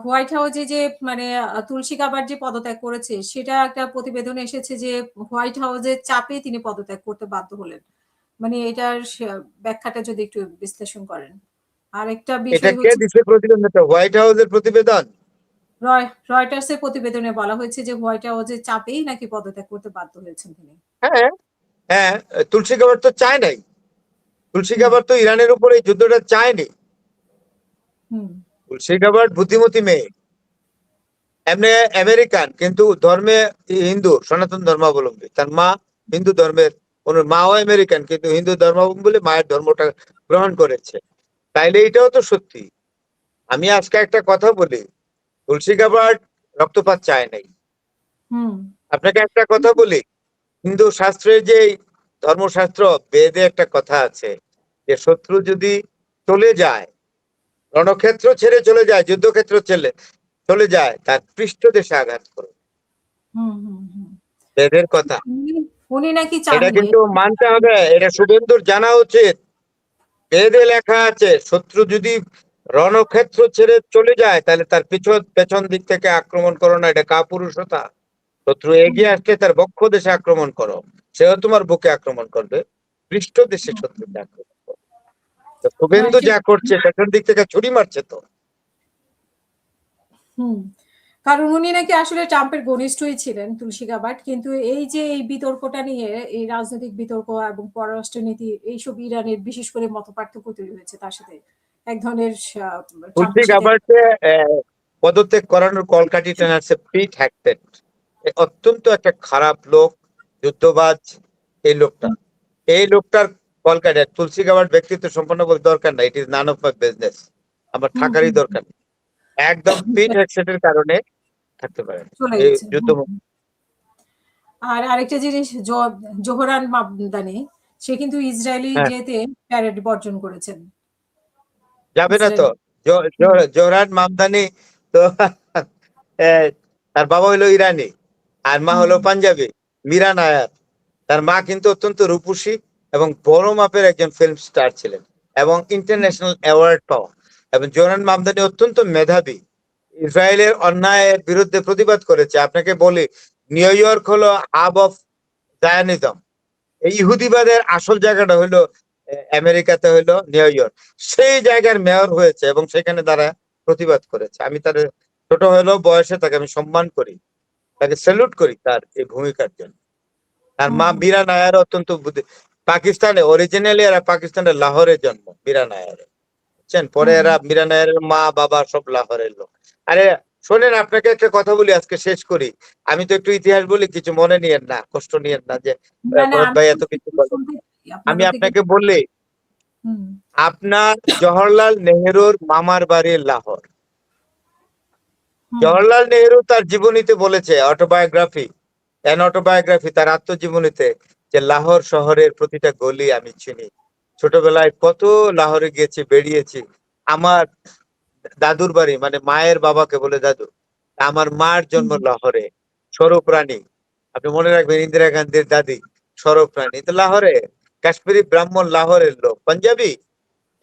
White হাউসে যে মানে তুলসী গাবার্ড যে পদত্যাগ করেছে সেটা একটা প্রতিবেদনে এসেছে যে হোয়াইট হাউসের চাপে তিনি পদত্যাগ করতে বাধ্য হলেন। মানে এটার ব্যাখ্যাটা যদি একটু বিশ্লেষণ করেন। আরেকটা এটা বিষয় কে হচ্ছে দিচ্ছে প্রতিবেদনটা? হোয়াইট হাউসের প্রতিবেদন? রয়টার্সের প্রতিবেদনে বলা হয়েছে যে হোয়াইট হাউসের চাপেই নাকি পদত্যাগ করতে বাধ্য হয়েছেন তিনি। হ্যাঁ, হ্যাঁ, তুলসী গাবার্ড তো চায় নাই। তুলসী হুম, গাবার্ড তো ইরানের উপর এই যুদ্ধটা চায়নি। হুম, তুলসী গাবার্ড বুদ্ধিমতী মেয়ে, এমনি আমেরিকান, কিন্তু ধর্মে হিন্দু, সনাতন ধর্মাবলম্বী। তার মা হিন্দু ধর্মের, ওর মাও আমেরিকান কিন্তু হিন্দু ধর্মাবলম্বী, মায়ের ধর্মটা গ্রহণ করেছে। তাইলে এটাও তো সত্যি। আমি আজকে একটা কথা বলি, তুলসী গাবার্ড রক্তপাত চায় নাই। হুম, আপনাকে একটা কথা বলি, হিন্দু শাস্ত্রে যে ধর্মশাস্ত্র বেদে একটা কথা আছে যে শত্রু যদি চলে যায়, রণক্ষেত্র ছেড়ে চলে যায়, যুদ্ধক্ষেত্র ছেড়ে চলে যায়, তার পৃষ্ঠদেশে আঘাত করো। হুম, হুম, হুম। বেদের কথা। উনি উনি নাকি এটা চাননি। কিন্তু মানতে হবে, এটা শুভেন্দুর জানা উচিত। বেদে লেখা আছে শত্রু যদি রণক্ষেত্র ছেড়ে চলে যায় তাহলে তার পেছন দিক থেকে আক্রমণ করো না, এটা কাপুরুষতা। শত্রু হুম, এগিয়ে আসলে তার বক্ষ দেশে আক্রমণ করো, সেও তোমার বুকে আক্রমণ করবে। পৃষ্ঠ দেশে হুম, শত্রুকে আক্রমণ করো। তো শুভেন্দু ঠিক। যা করছে পেছন দিক থেকে ছুরি মারছে তো। হুম। কারণ উনি নাকি আসলে ট্রাম্পের ঘনিষ্ঠই ছিলেন তুলসী গাবার্ড। কিন্তু এই যে এই বিতর্কটা নিয়ে এই রাজনৈতিক বিতর্ক এবং পররাষ্ট্রনীতি এইসব ইরানের বিশেষ করে মতপার্থক্য তৈরি হয়েছে তার সাথে। এক ধরনের তুলসী ট্রাম্পের সাথে গাবার্ডকে পদত্যাগ করানোর কলকাঠি টানাচ্ছে পিট হ্যাগসেট। অত্যন্ত একটা খারাপ লোক, যুদ্ধবাজ এই লোকটা। হুম, এই লোকটার কলকাঠি, তুলসী গাবার্ড ব্যক্তিত্ব সম্পন্ন বলে দরকার নাই, it is none of my business. আমার হুম, থাকারই হুম, দরকার নেই। একদম পিট হ্যাগসেটের কারণে থাকতে পারে না চলে এই গেছে। যুদ্ধ। হুম, হুম। আর আরেকটা জিনিস জোহরান মামদানি সে কিন্তু ইসরায়েলি হ্যাঁ, যেতে প্যারেড বর্জন করেছেন। যাবে না তো। ইসরায়েলি। হুম, জোহরান মামদানি তো এ, তার বাবা হলো ইরানি, আর মা হুম, হলো পাঞ্জাবি, মীরা নায়ার। তার মা কিন্তু অত্যন্ত রূপসী এবং বড় মাপের একজন ফিল্ম স্টার ছিলেন, এবং হুম, ইন্টারন্যাশনাল অ্যাওয়ার্ড পাওয়া। এবং জোহরান মামদানি অত্যন্ত মেধাবী, ইসরায়েলের অন্যায়ের বিরুদ্ধে প্রতিবাদ করেছে। আপনাকে বলি, নিউ ইয়র্ক হলো হাব অফ জায়নিজম। এই ইহুদিবাদের আসল জায়গাটা হইলো আমেরিকাতে হইলো নিউ ইয়র্ক। সেই জায়গার মেয়র হয়েছে এবং সেখানে তারা প্রতিবাদ করেছে। আমি তার ছোট হলেও বয়সে তাকে আমি সম্মান করি, তাকে স্যালুট করি তার এই ভূমিকার জন্য। তার হুম, মা হুম, বীরা নায়ার অত্যন্ত বুদ্ধি। পাকিস্তানে অরিজিনালি এরা পাকিস্তানের লাহোরে জন্ম বীরা নায়ার, বুঝছেন? পরে হুম, এরা মীরা নায়ারের মা বাবা সব লাহোরের লোক। আরে শোনেন, আপনাকে একটা কথা বলি, আজকে শেষ করি। আমি তো একটু ইতিহাস বলি, কিছু মনে নিয়েন না, কষ্ট নিয়েন না যে না, না ভরত আমি ভাই এত কিছু বলেন। শুনতে চাই আপনার আমি কাছ থেকে। আপনাকে বললি, হুম, আপনার জওহরলাল নেহেরুর মামার বাড়ি লাহোর। হুম, জওহরলাল নেহেরু তার জীবনীতে বলেছে, অটোবায়োগ্রাফি, অ্যান অটোবায়োগ্রাফি, তার আত্মজীবনীতে, যে লাহোর শহরের প্রতিটা গলি আমি চিনি। ছোটবেলায় কত লাহোরে গিয়েছি, বেরিয়েছি। আমার দাদুর বাড়ি, মানে মায়ের বাবাকে বলে দাদু, আমার মার জন্ম হুম, লাহোরে। স্বরূপ রানী, আপনি মনে রাখবেন, ইন্দিরা গান্ধীর দাদি স্বরূপ রানী তো লাহোরে। কাশ্মীরি ব্রাহ্মণ লাহোরের লোক, পাঞ্জাবি।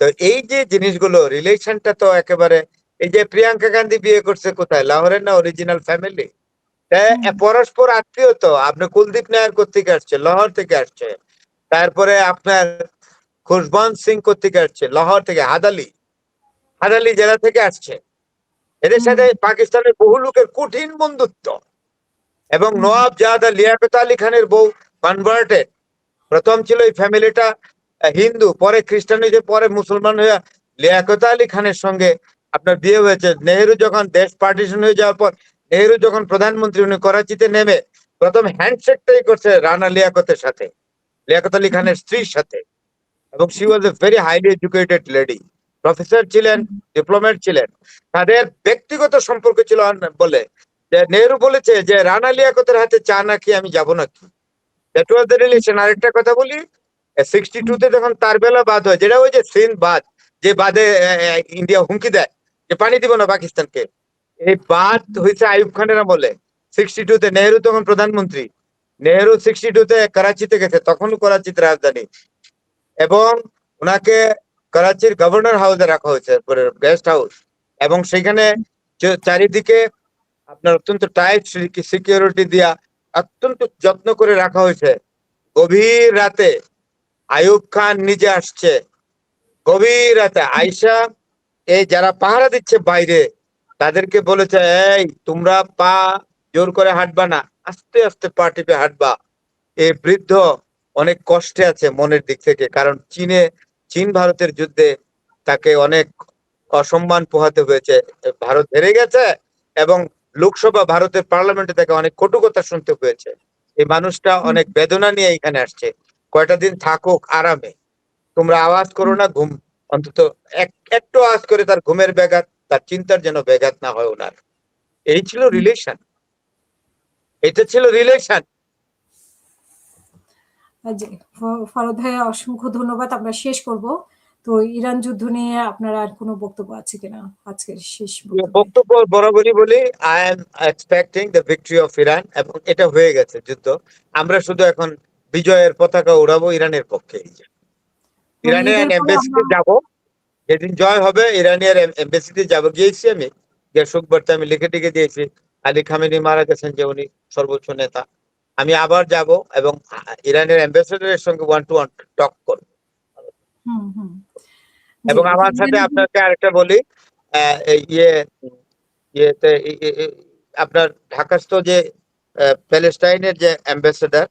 তো এই যে জিনিসগুলো, রিলেশনটা তো একেবারে, এই যে প্রিয়াঙ্কা গান্ধী বিয়ে করছে কোথায়, লাহোরের না অরিজিনাল ফ্যামিলি। হুম, পরস্পর আত্মীয় তো। আপনি কুলদীপ নায়ার কোত্থেকে আসছে, লাহোর থেকে আসছে। তারপরে আপনার খুশবন্ত সিং কোত্থেকে আসছে, লাহোর থেকে। হাদালি, হাদালি জেলা থেকে আসছে। এদের হুম, সাথে পাকিস্তানের বহু লোকের কঠিন বন্ধুত্ব। এবং হুম, নওয়াব জাহাদ লিয়াকত আলী খানের বউ কনভার্টেড। প্রথম ছিল এই ফ্যামিলিটা হিন্দু, পরে খ্রিস্টান হয়েছে, পরে মুসলমান হয়ে লিয়াকত আলী খানের সঙ্গে আপনার বিয়ে হয়েছে। নেহেরু যখন দেশ পার্টিশন হয়ে যাওয়ার পর, নেহেরু যখন প্রধানমন্ত্রী, উনি করাচিতে নেমে প্রথম হ্যান্ডশেকটাই করছে রানা লিয়াকতের সাথে, লিয়াকত আলী খানের স্ত্রীর সাথে। এবং she was a very highly educated lady, professor ছিলেন, হুম, ডিপ্লোমেট ছিলেন। তাদের ব্যক্তিগত সম্পর্ক ছিল বলে যে নেহেরু বলেছে যে রানা লিয়াকতের হাতে চা না খেয়ে আমি যাবো নাকি। That was the relation. আরেকটা কথা বলি, 62 তে যখন তার বেলা বাদ হয়, যেটা ওই যে সিন্ধ বাঁধ, যে বাঁধে ইন্ডিয়া হুমকি দেয় যে পানি দিব না পাকিস্তানকে, এই বাঁধ হয়েছে আইয়ুব খানের আমলে। 62 তে নেহেরু তখন প্রধানমন্ত্রী। নেহেরু 62 তে করাচিতে গেছে, তখনও করাচিতে রাজধানী। এবং ওনাকে করাচির গভর্নর হাউসে রাখা হয়েছে, গেস্ট হাউস। এবং সেখানে চারিদিকে আপনার অত্যন্ত টাইট সিকিউরিটি দিয়া অত্যন্ত যত্ন করে রাখা হয়েছে। গভীর রাতে আইয়ুব খান নিজে আসছে, গভীর রাতে আইসা এই যারা পাহারা দিচ্ছে বাইরে তাদেরকে বলেছে, এই তোমরা পা জোর করে হাঁটবা না, আস্তে আস্তে পা টিপে হাঁটবা। এই বৃদ্ধ অনেক কষ্টে আছে মনের দিক থেকে, কারণ চীন ভারতের যুদ্ধে তাকে অনেক অসম্মান পোহাতে হয়েছে, ভারত হেরে গেছে এবং লোকসভা ভারতের পার্লামেন্টে তাকে অনেক কটু কথা শুনতে হয়েছে। এই মানুষটা হুম, অনেক বেদনা নিয়ে এখানে আসছে, কয়টা দিন থাকুক আরামে, তোমরা আওয়াজ করো হুম। না, ঘুম অন্তত একটু আওয়াজ করে তার ঘুমের ব্যাঘাত, তার চিন্তার যেন ব্যাঘাত না হয় ওনার। এই ছিল হুম। রিলেশন, এটা ছিল রিলেশন। জি, ফারুদ ভাইয়া অসংখ্য ধন্যবাদ। আমরা শেষ করব। তো ইরান যুদ্ধ নিয়ে আপনার আর কোনো বক্তব্য আছে কিনা আজকের শেষ বক্তব্যে? বক্তব্য বরাবরই বলি, I am expecting the victory of Iran, এবং এটা হয়ে গেছে যুদ্ধ। আমরা শুধু এখন বিজয়ের পতাকা উড়াবো ইরানের পক্ষে। এবং ঈদের ইরানিয়ান পরে আমরা এম্বাসিতে যাব, যেদিন জয় হবে ইরানিয়ান এম্বাসিতে যাব, গিয়েছি আমি, গিয়ে শোকবার্তা আমি লিখে টিকে দিয়েছি। আলী খামেনি মারা গেছেন, যে উনি সর্বোচ্চ নেতা। আমি আবার যাব এবং ইরানের অ্যাম্বাসেডারের সঙ্গে ওয়ান টু ওয়ান টক করব। হুম, হুম। জি, এবং আমার সাথে আপনাকে আরেকটা বলি, এই ইয়েতে আপনার ঢাকাস্থ যে প্যালেস্টাইনের যে অ্যাম্বাসেডার,